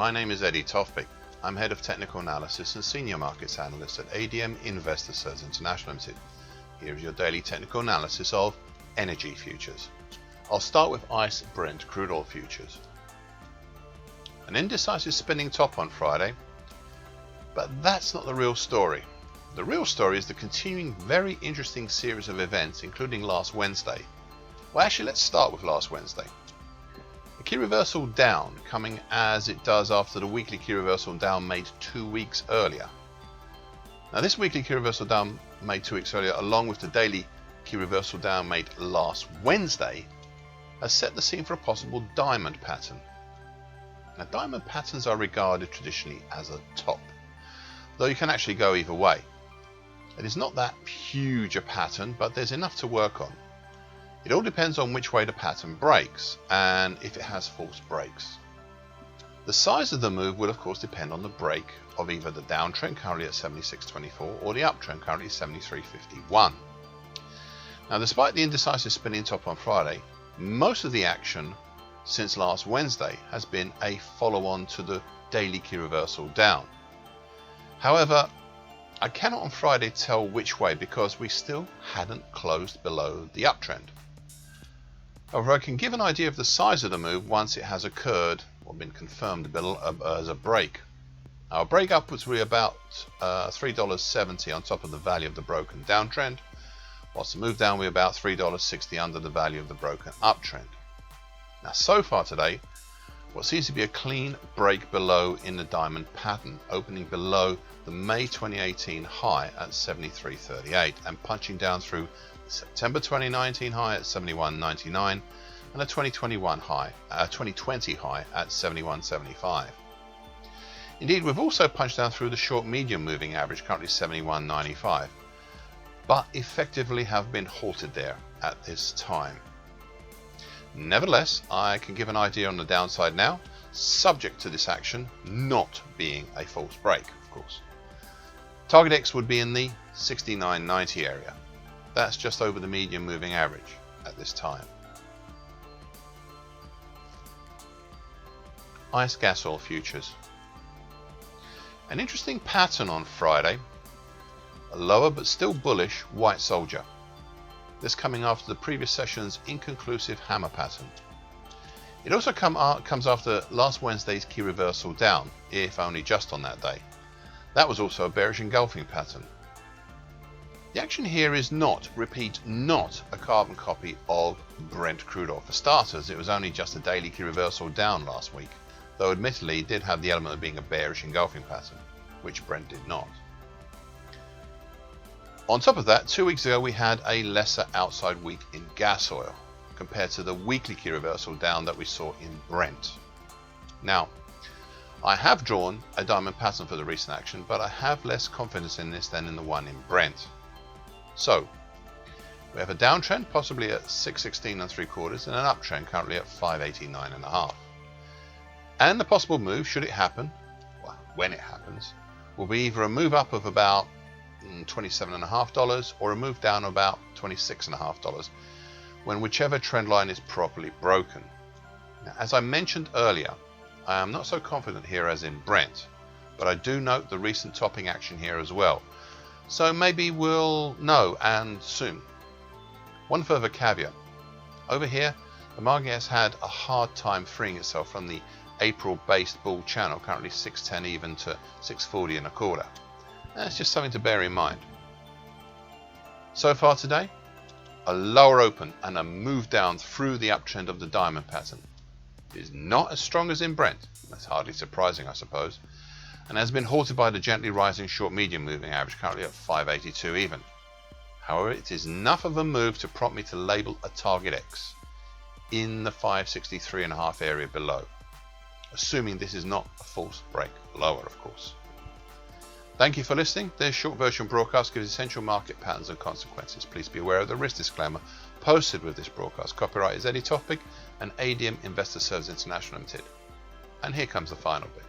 my name is Tofpik. I'm Head of Technical Analysis and Senior Markets Analyst at ADMISI International Limited. Here is your daily technical analysis of energy futures. I'll start with ICE Brent crude oil futures. An indecisive spinning top on Friday, but that's not the real story. The real story is the continuing very interesting series of events, including last Wednesday. Well, actually, let's start with last Wednesday. A key reversal down, coming as it does after the weekly key reversal down made 2 weeks earlier. Now, this weekly key reversal down made 2 weeks earlier, along with the daily key reversal down made last Wednesday, has set the scene for a possible diamond pattern. Now, diamond patterns are regarded traditionally as a top, though you can actually go either way. It is not that huge a pattern, but there's enough to work on. It all depends on which way the pattern breaks and if it has false breaks. The size of the move will of course depend on the break of either the downtrend currently at 76.24 or the uptrend currently at 73.51. Now, despite the indecisive spinning top on Friday, most of the action since last Wednesday has been a follow-on to the daily key reversal down. However, I cannot on Friday tell which way because we still hadn't closed below the uptrend. However, I can give an idea of the size of the move once it has occurred or been confirmed as a break. Our break upwards will be about $3.70 on top of the value of the broken downtrend, whilst the move down will be about $3.60 under the value of the broken uptrend. Now, so far today, what seems to be a clean break below in the diamond pattern, opening below the May 2018 high at 73.38 and punching down through the September 2019 high at 71.99 and a 2020 high at 71.75. Indeed, we've also punched down through the short medium moving average, currently 71.95, but effectively have been halted there at this time. Nevertheless, I can give an idea on the downside now, subject to this action not being a false break, of course. Target X would be in the 69.90 area. That's just over the medium moving average at this time. ICE gas oil futures. An interesting pattern on Friday. A lower but still bullish white soldier. This coming after the previous session's inconclusive hammer pattern. It also comes after last Wednesday's key reversal down, if only just on that day. That was also a bearish engulfing pattern. The action here is not, repeat, not a carbon copy of Brent crude oil. For starters, it was only just a daily key reversal down last week, though admittedly it did have the element of being a bearish engulfing pattern, which Brent did not. On top of that, 2 weeks ago we had a lesser outside week in gas oil compared to the weekly key reversal down that we saw in Brent. Now, I have drawn a diamond pattern for the recent action, but I have less confidence in this than in the one in Brent. So, we have a downtrend possibly at 616 3/4 and an uptrend currently at 589.5. And the possible move, should it happen, well, when it happens, will be either a move up of about $27.50 or a move down of about $26.50 when whichever trend line is properly broken. Now, as I mentioned earlier, I am not so confident here as in Brent, but I do note the recent topping action here as well. So maybe we'll know, and soon. One further caveat. Over here, the market has had a hard time freeing itself from the April-based bull channel, currently 610 even to 640 1/4. That's just something to bear in mind. So far today, a lower open and a move down through the uptrend of the diamond pattern. It is not as strong as in Brent, that's hardly surprising I suppose, and has been halted by the gently rising short medium moving average, currently at 582 even. However, it is enough of a move to prompt me to label a target X in the 563.5 area below, assuming this is not a false break lower, of course. Thank you for listening. This short version broadcast gives essential market patterns and consequences. Please be aware of the risk disclaimer posted with this broadcast. Copyright is Tofpik and ADM Investor Services International Limited. And here comes the final bit.